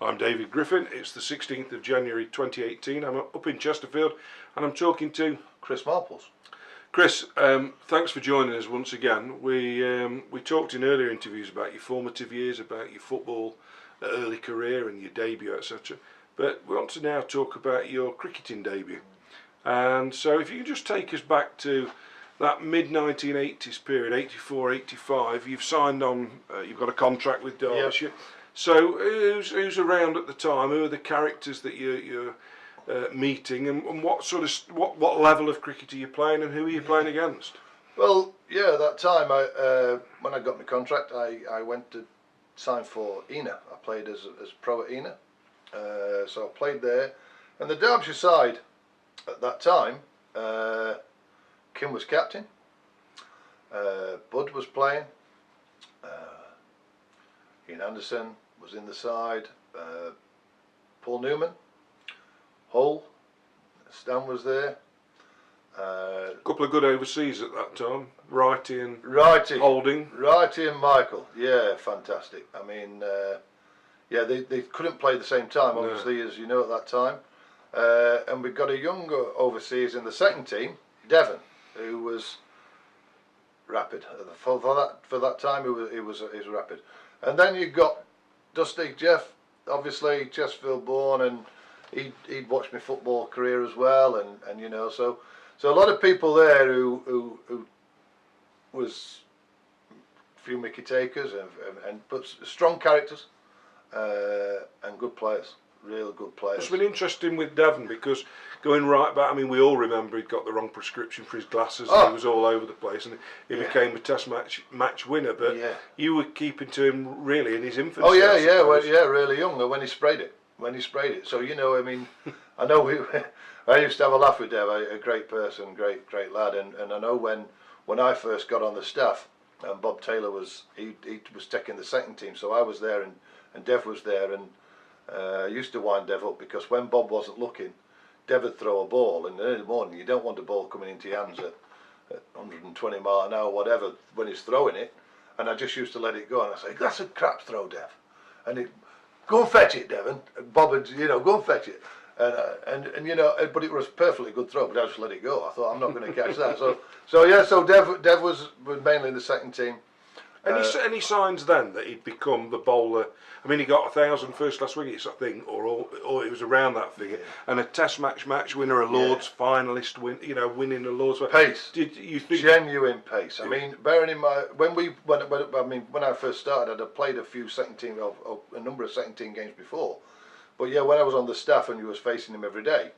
I'm David Griffin. It's the 16th of January 2018. I'm up in Chesterfield and I'm talking to Chris Marples. Chris. Thanks for joining us once again. We talked in earlier interviews about your formative years, about your football early career and your debut, etc. But we want to now talk about your cricketing debut. And so if you can just take us back to that mid-1980s period, 84, 85, you've signed on, you've got a contract with Derbyshire. Yep. So who's around at the time? Who are the characters that you're meeting, and what sort of what level of cricket are you playing, and who are you playing against? Well, yeah, at that time, when I got my contract, I went to sign for Ina. I played as pro at Ina, so I played there, and the Derbyshire side at that time, Kim was captain, Bud was playing, Ian Anderson was in the side, Paul Newman, Hull, Stan was there. A couple of good overseas at that time, Wrighty and Holding. Wrighty and Michael, yeah, fantastic. I mean, yeah, they couldn't play at the same time, obviously, as you know, at that time. And we've got a younger overseas in the second team, Devon, who was rapid. For that time, he was rapid. And then you've got Dusty Jeff, obviously Chesterfield born, and he'd watched my football career as well, and you know, so a lot of people there who was a few Mickey takers but strong characters and good players. Real good players. It's been interesting with Devon because going right back, I mean, we all remember he'd got the wrong prescription for his glasses and he was all over the place, and he became a test match winner, but you were keeping to him really in his infancy. Oh yeah, really young when he sprayed it. So, you know, I mean, I know I used to have a laugh with Dev, a great person, great lad, and I know when I first got on the staff, and Bob Taylor was taking the second team, so I was there and Dev was there, and I used to wind Dev up because when Bob wasn't looking, Dev would throw a ball, and in the morning you don't want a ball coming into your hands at 120 mile an hour, whatever, when he's throwing it, and I just used to let it go, and I say, that's a crap throw, Dev, and he'd go and fetch it, Devon. And Bob would, you know, go and fetch it, and you know, but it was a perfectly good throw, but I just let it go. I thought, I'm not going to catch that. So Dev was mainly in the second team. Any signs then that he'd become the bowler? I mean, he got 1,000 first-class wickets, I think, or it was around that figure, and a Test match winner, a Lord's finalist, winning a Lord's pace. Did you think genuine pace? I mean, bearing in mind when I first started, I'd played a few second team, a number of second team games before, but yeah, when I was on the staff and you was facing him every day,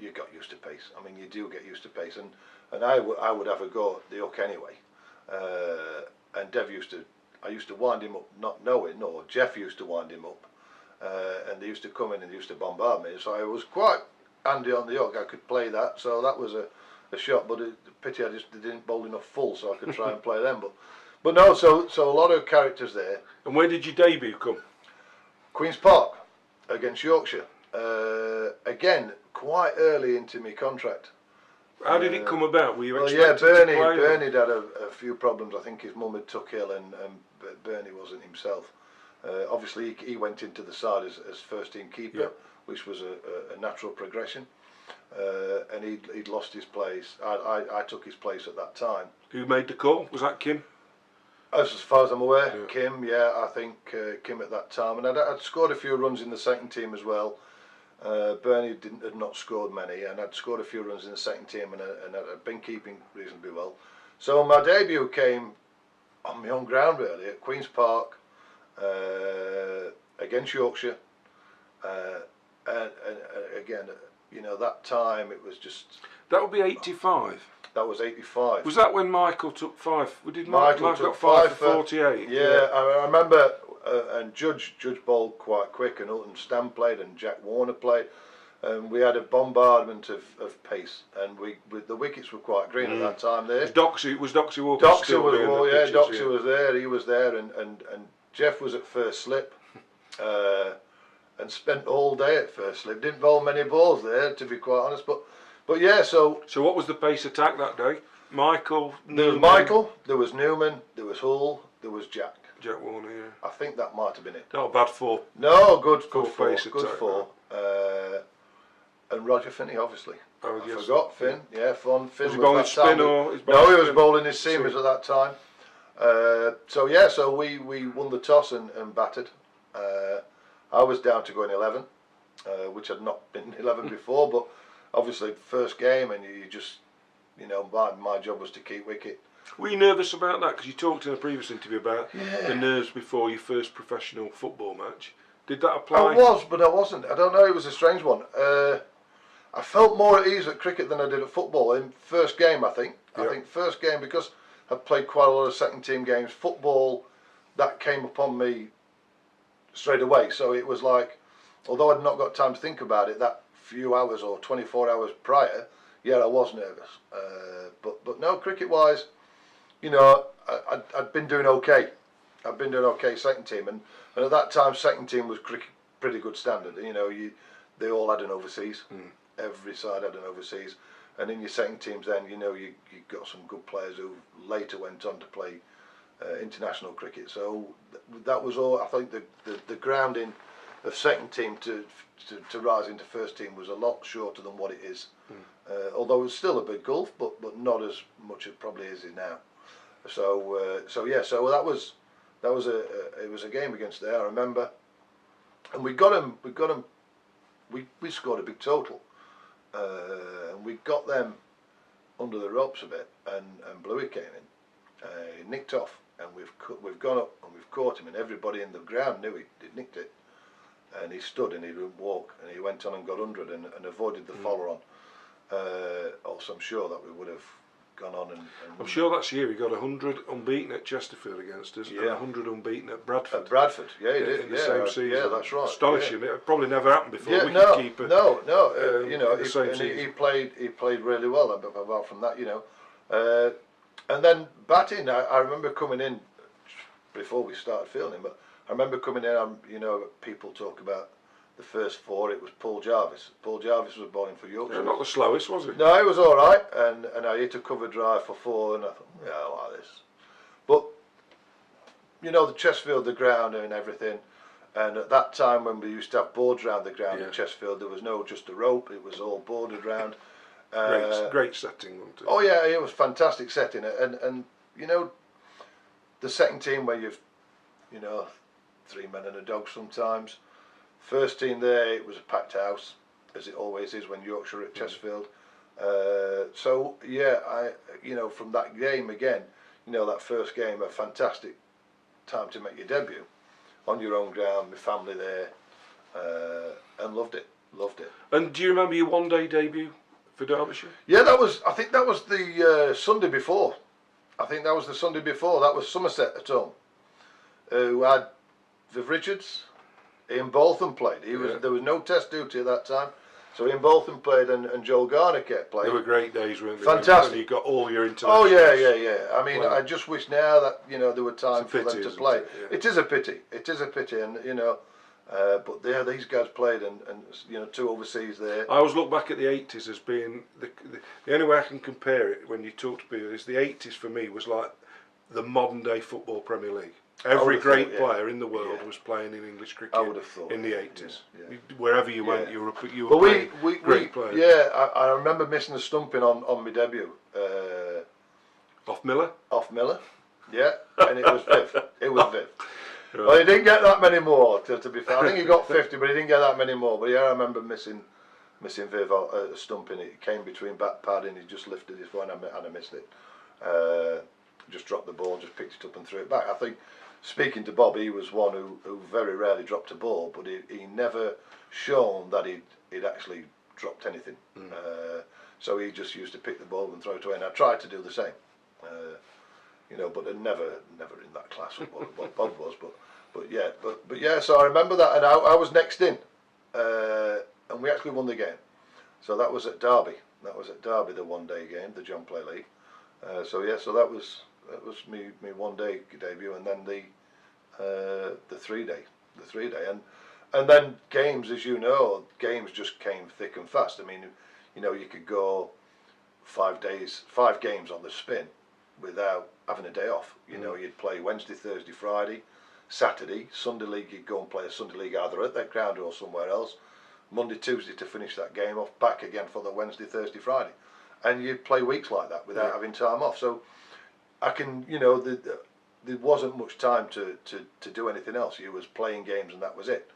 you got used to pace. I mean, you do get used to pace, and I would have a go at the hook anyway. And I used to wind him up not knowing, or Jeff used to wind him up, and they used to come in and they used to bombard me, so I was quite handy on the hook. I could play that, so that was a shot, but the pity I just didn't bowl enough full so I could try and play them, but no, so a lot of characters there. And where did your debut come? Queen's Park against Yorkshire, again quite early into my contract. How did it come about? Were you expected to play? Bernie had a few problems. I think his mum had took ill, and Bernie wasn't himself. Obviously, he went into the side as first team keeper, which was a natural progression. And he'd lost his place. I took his place at that time. Who made the call? Was that Kim? As far as I'm aware, Kim. Yeah, I think Kim at that time. And I'd scored a few runs in the second team as well. Bernie had not scored many, and I'd scored a few runs in the second team, and I'd been keeping reasonably well. So my debut came on my own ground, really, at Queen's Park against Yorkshire, and again, you know, that time it was just. That would be 85. That was 85. Was that when Michael took 5? Did Michael got 5 for 48? Yeah, I remember. And Judge bowled quite quick, and Stan played, and Jack Warner played, and we had a bombardment of pace, and the wickets were quite green at that time there. Was Doxy Walker Doxy was there, he was there, and Jeff was at first slip, and spent all day at first slip. Didn't bowl many balls there, to be quite honest, but yeah, so what was the pace attack that day? Michael, there was Michael, there was Newman, there was Hull, there was Jack. Jack Warner, yeah. I think that might have been it. Not a bad four. No, good four. Face Good attack, four. And Roger Finney, obviously. Oh, I yes. forgot Finn. Yeah, fun. Finn Was he bowling that spin time. or? No, he was bowling his seamers at that time. So we won the toss and batted. I was down to go in 11, which had not been 11 before, but obviously first game, and you just, my job was to keep wicket. Were you nervous about that? Because you talked in a previous interview about the nerves before your first professional football match. Did that apply? I was, but I wasn't. I don't know. It was a strange one. I felt more at ease at cricket than I did at football in first game. I think. Yeah. I think first game, because I'd played quite a lot of second team games. Football, that came upon me straight away. So it was like, although I'd not got time to think about it, that few hours or 24 hours prior, yeah, I was nervous. But no, cricket wise, I'd been doing okay. I'd been doing okay second team, and at that time second team was pretty good standard. They all had an overseas. Every side had an overseas, and in your second teams then you got some good players who later went on to play international cricket. So that was all. I think the grounding of second team to rise into first team was a lot shorter than what it is. Although it's still a big gulf, but not as much as probably is it now. So that was it was a game against there, I remember, and we scored a big total, and we got them under the ropes a bit, and Bluey came in, he nicked off, and we've gone up and we've caught him, and everybody in the ground knew he'd nicked it, and he stood and he didn't walk, and he went on and got 100 and avoided the follow on. Also, I'm sure that we would have gone on and I'm sure that's the year he got 100 unbeaten at Chesterfield against us, and 100 unbeaten at Bradford. At Bradford, yeah, he did. In the same season. Yeah, that's right. Astonishing. Yeah. It probably never happened before. Yeah, he played really well. Apart from that, and then batting. I remember coming in before we started fielding, but I remember coming in. People talk about the first four. It was Paul Jarvis. Paul Jarvis was bowling for Yorkshire. Not the slowest, was he? No, it was all right, and I hit a cover drive for 4, and I thought, yeah, I like this. But the Chesterfield, the ground and everything, and at that time when we used to have boards around the ground in Chesterfield, there was no just a rope; it was all boarded round. Great setting, wasn't it? Oh yeah, it was fantastic setting, and the second team where you've 3 men and a dog sometimes. First team there, it was a packed house, as it always is when Yorkshire are at Chesterfield. So yeah, from that game again, that first game, a fantastic time to make your debut on your own ground, my family there, and loved it. And do you remember your one-day debut for Derbyshire? Yeah, I think that was the Sunday before. That was Somerset at home, who had Viv Richards. Ian Bolton played. There was no test duty at that time, so Ian Bolton played, and Joel Garner kept playing. They were great days, weren't they? Fantastic. When you got all your international. Oh yeah. I mean, I just wish now that there were time for them to play. It is a pity, and but these guys played, and 2 overseas there. I always look back at the 80s as being the only way I can compare it when you talk to people is the 80s for me was like the modern day football Premier League. Every great player in the world was playing in English cricket. I would have thought in the 80s. Wherever you went, you were but playing great players. Yeah, I remember missing a stumping on my debut. Off Miller? Off Miller, yeah, and it was Viv. Right. Well, he didn't get that many more, to be fair. I think he got 50, but he didn't get that many more. But yeah, I remember missing Viv a stumping. It came between bat pad and he just lifted his foot and I missed it. Just dropped the ball, just picked it up and threw it back. I think, speaking to Bob, he was one who very rarely dropped a ball, but he never shown that he'd actually dropped anything. So he just used to pick the ball and throw it away, and I tried to do the same. But never in that class of what Bob was. But yeah. So I remember that, and I was next in, and we actually won the game. So that was at Derby. The one-day game, the John Play League. So that was me one-day debut, and then the 3-day, and then games, as you know, games just came thick and fast. I mean, you could go 5 games on the spin without having a day off. You know, you'd play Wednesday, Thursday, Friday, Saturday, Sunday league. You'd go and play a Sunday league either at that ground or somewhere else. Monday, Tuesday to finish that game off. Back again for the Wednesday, Thursday, Friday, and you'd play weeks like that without having time off. So I can, you know, there wasn't much time to do anything else. You was playing games and that was it.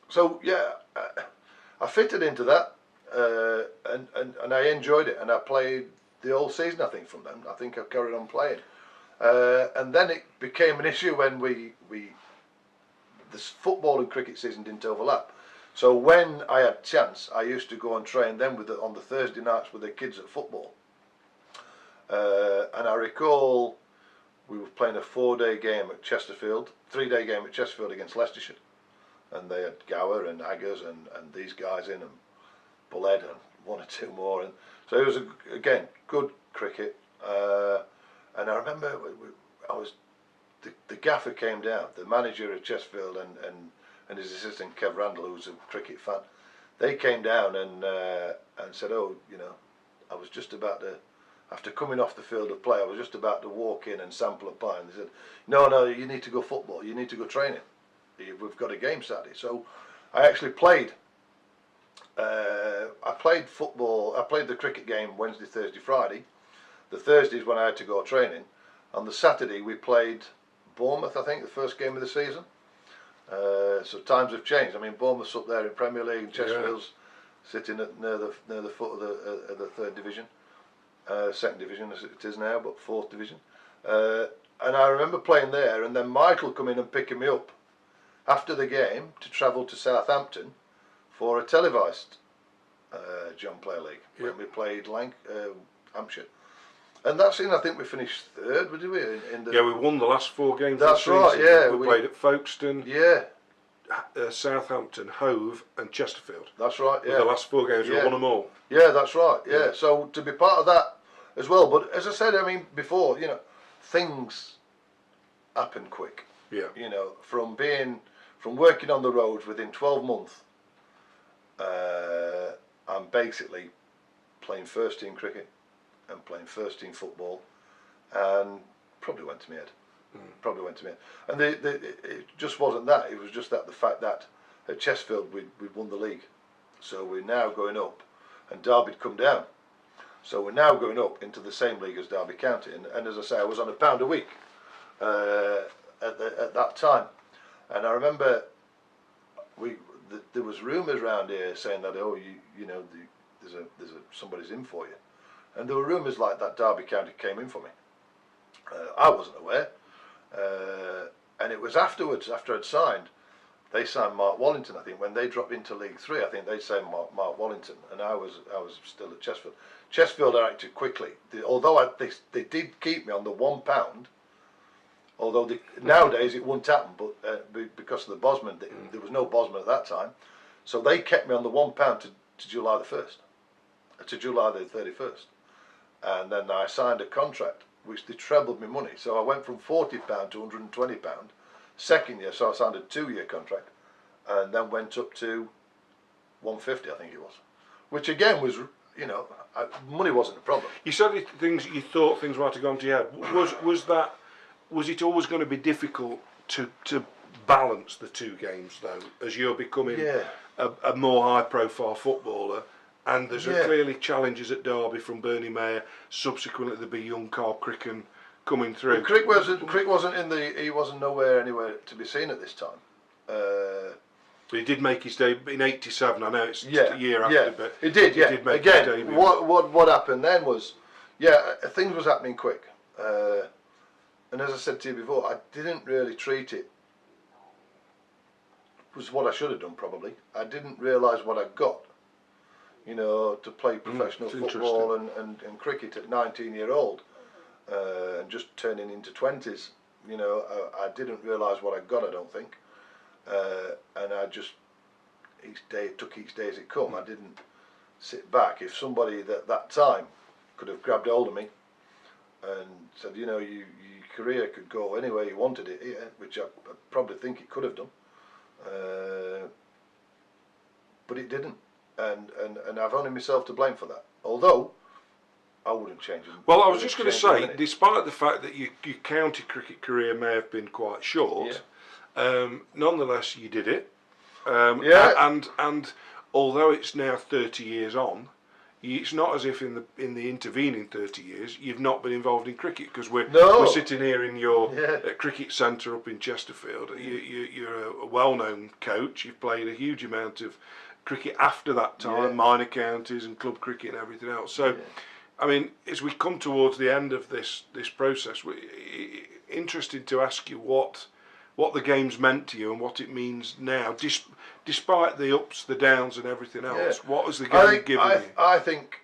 So yeah, I fitted into that, and I enjoyed it, and I played the whole season. I think from then, I think I carried on playing, and then it became an issue when this football and cricket season didn't overlap. So when I had chance, I used to go and train then on the Thursday nights with the kids at football. And I recall we were playing a 4-day game at Chesterfield, 3-day game at Chesterfield against Leicestershire. And they had Gower and Aggers and these guys in, and Bullhead and one or two more. And so it was, again, good cricket. And I remember the gaffer came down, the manager of Chesterfield and his assistant Kev Randall, who was a cricket fan. They came down and said, oh, you know, I was just about to, after coming off the field of play, I was just about to walk in and sample a pie. And they said, no, you need to go football. You need to go training. We've got a game Saturday. So I actually played. I played football. I played the cricket game Wednesday, Thursday, Friday. The Thursdays when I had to go training. On the Saturday we played Bournemouth, I think, the first game of the season. So times have changed. I mean, Bournemouth's up there in Premier League, and Chesterfield's sitting near the foot of the third division. Second division as it is now, but fourth division. And I remember playing there, and then Michael come in and picking me up after the game to travel to Southampton for a televised John Player League when we played Hampshire. And that's in, I think we finished third, did we? Yeah, we won the last 4 games. That's of the season. right, yeah. We played at Folkestone, Southampton, Hove and Chesterfield. That's right, yeah. The last 4 games, we won them all. Yeah, that's right, yeah. So to be part of that as well, but as I said, I mean, before, you know, things happen quick. Yeah. You know, from working on the roads within 12 months, I'm basically playing first team cricket and playing first team football, and probably went to my head. Probably went to my head. And it just wasn't that. It was just the fact that at Chesterfield we'd won the league, so we're now going up, and Derby'd come down. So we're now going up into the same league as Derby County, and as I say, I was on £1 a week at that time, and I remember there was rumours around here saying that you know there's somebody's in for you, and there were rumours like that Derby County came in for me. I wasn't aware, and it was afterwards, after I'd signed. They signed Mark Wallington, I think, when they dropped into League 3. I think they signed Mark Wallington, and I was still at Chesterfield. Chesterfield acted quickly, although they did keep me on the £1. Although nowadays it wouldn't happen, but because of the Bosman, there was no Bosman at that time, so they kept me on the £1 to July the 1st, to July the 31st, and then I signed a contract which they trebled my money. So I went from £40 to £120. Second year, so I signed a 2-year contract, and then went up to 150, I think it was, which again was, you know, money wasn't a problem. You said you thought things might have gone to your head. Was it always going to be difficult to balance the 2 games though, as you're becoming a more high-profile footballer? And there's clearly challenges at Derby from Bernie Mayer. Subsequently, there'll be young Carl Cricken coming through. Well, Crick wasn't he wasn't anywhere to be seen at this time. But he did make his debut in '87. I know it's a year after, but he did. Yeah, he did make his debut. What happened then was, things was happening quick, and as I said to you before, I didn't really treat it. Was what I should have done probably. I didn't realise what I got. You know, to play professional football and cricket at 19-year-old. And just turning into 20s, you know, I didn't realise what I got, I don't think, and I just took each day as it come. I didn't sit back. If somebody at that time could have grabbed hold of me and said, you know, your career could go anywhere you wanted it, which I probably think it could have done, but it didn't, and I've only myself to blame for that. Although I wouldn't change it. Well, I was just going to say, despite the fact that your county cricket career may have been quite short, nonetheless you did it. And although it's now 30 years on, it's not as if in the intervening 30 years you've not been involved in cricket, because we're sitting here in your cricket centre up in Chesterfield. You're a well-known coach. You've played a huge amount of cricket after that time, minor counties and club cricket and everything else. So, I mean, as we come towards the end of this process, we're interested to ask you what the game's meant to you and what it means now, despite the ups, the downs and everything else. What has the game given you? I think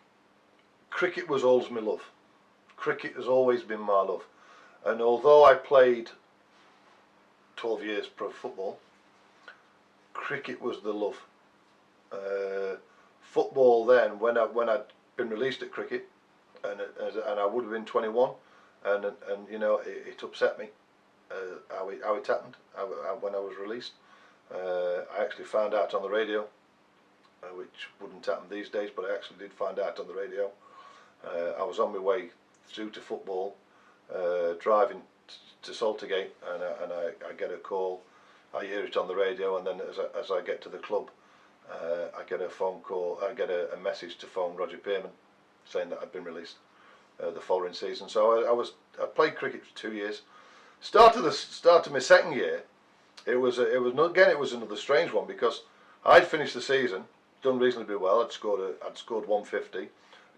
cricket was always my love. Cricket has always been my love. And although I played 12 years pro football, cricket was the love. Football then, when I'd been released at cricket, and I would have been 21, and you know, it upset me. How it happened when I was released. I actually found out on the radio, which wouldn't happen these days, but I actually did find out on the radio. I was on my way through to football, driving to Saltergate, and I get a call. I hear it on the radio, and then as I get to the club, I get a phone call. I get a message to phone Roger Pearman, saying that I'd been released the following season. So I played cricket for 2 years. Start of my second year, it was another strange one, because I'd finished the season, done reasonably well. I'd scored 150,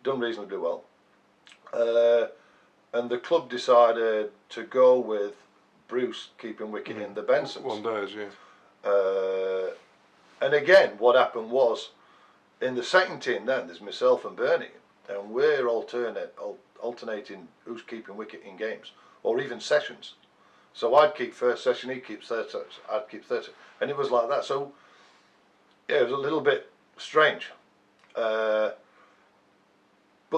done reasonably well, and the club decided to go with Bruce keeping wicket in the Bensons. One does, yeah. And again, what happened was, in the second team then, there's myself and Bernie, and we're alternating who's keeping wicket in games, or even sessions. So I'd keep first session, he'd keep third session, I'd keep third session, and it was like that. So yeah, it was a little bit strange. But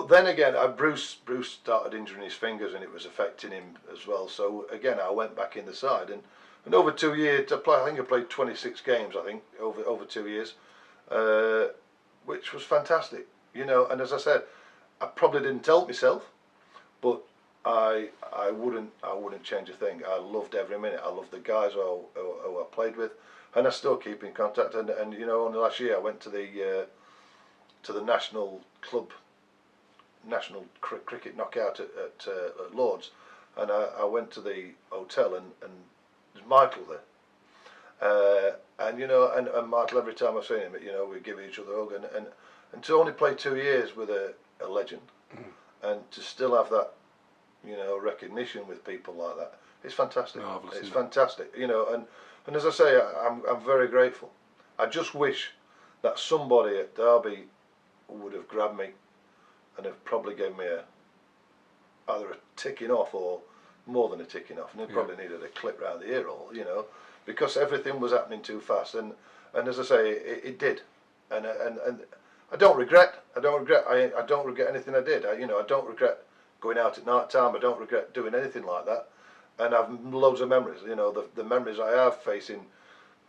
then again, Bruce started injuring his fingers, and it was affecting him as well. So again, I went back in the side, and over 2 years, I think I played 26 games. I think over 2 years, which was fantastic. You know, and as I said, I probably didn't tell myself, but I wouldn't change a thing. I loved every minute. I loved the guys who I played with, and I still keep in contact. And you know, only last year I went to the national cricket knockout at Lords, and I went to the hotel, and there's Michael there, and you know, and Michael, every time I've seen him, you know, we give each other a hug, and to only play 2 years with a legend, and to still have that, you know, recognition with people like that, it's fantastic. Marvellous, it's fantastic, you know, and as I say, I'm very grateful. I just wish that somebody at Derby would have grabbed me and have probably given me either a ticking off, or more than a ticking off, and they probably needed a clip round the ear, or you know, because everything was happening too fast, and as I say, it did, and I don't regret. I don't regret anything I did. You know, I don't regret going out at night time. I don't regret doing anything like that, and I've loads of memories. You know, the memories I have facing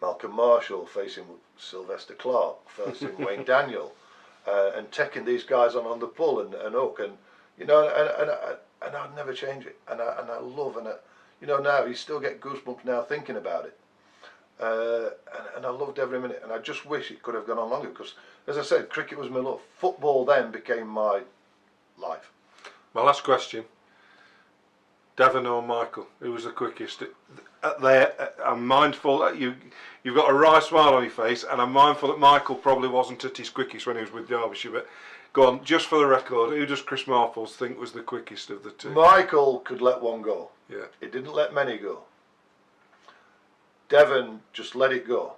Malcolm Marshall, facing Sylvester Clark, facing Wayne Daniel, and taking these guys on the pull and hook, and you know, and I'd never change it, and I love, and you know, now you still get goosebumps now thinking about it, and I loved every minute, and I just wish it could have gone on longer, because as I said, cricket was my love. Football then became my life. My last question: Devon or Michael, who was the quickest? I'm mindful that you've got a wry smile on your face, and I'm mindful that Michael probably wasn't at his quickest when he was with Derbyshire. But go on, just for the record, who does Chris Marples think was the quickest of the two? Michael could let one go. Yeah. He didn't let many go. Devon just let it go.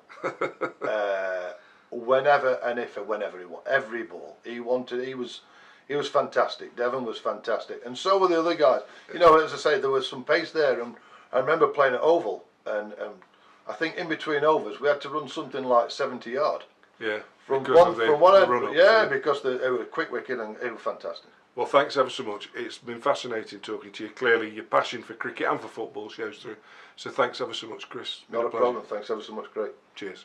Whenever he wanted, every ball he wanted, he was fantastic. Devon was fantastic, and so were the other guys. You know, as I say, there was some pace there, and I remember playing at Oval, and I think in between overs we had to run something like 70 yard. Yeah. From one end, yeah, because it was a quick wicket, and it was fantastic. Well, thanks ever so much. It's been fascinating talking to you. Clearly, your passion for cricket and for football shows through. So thanks ever so much, Chris. Not a problem. Thanks ever so much. Great. Cheers.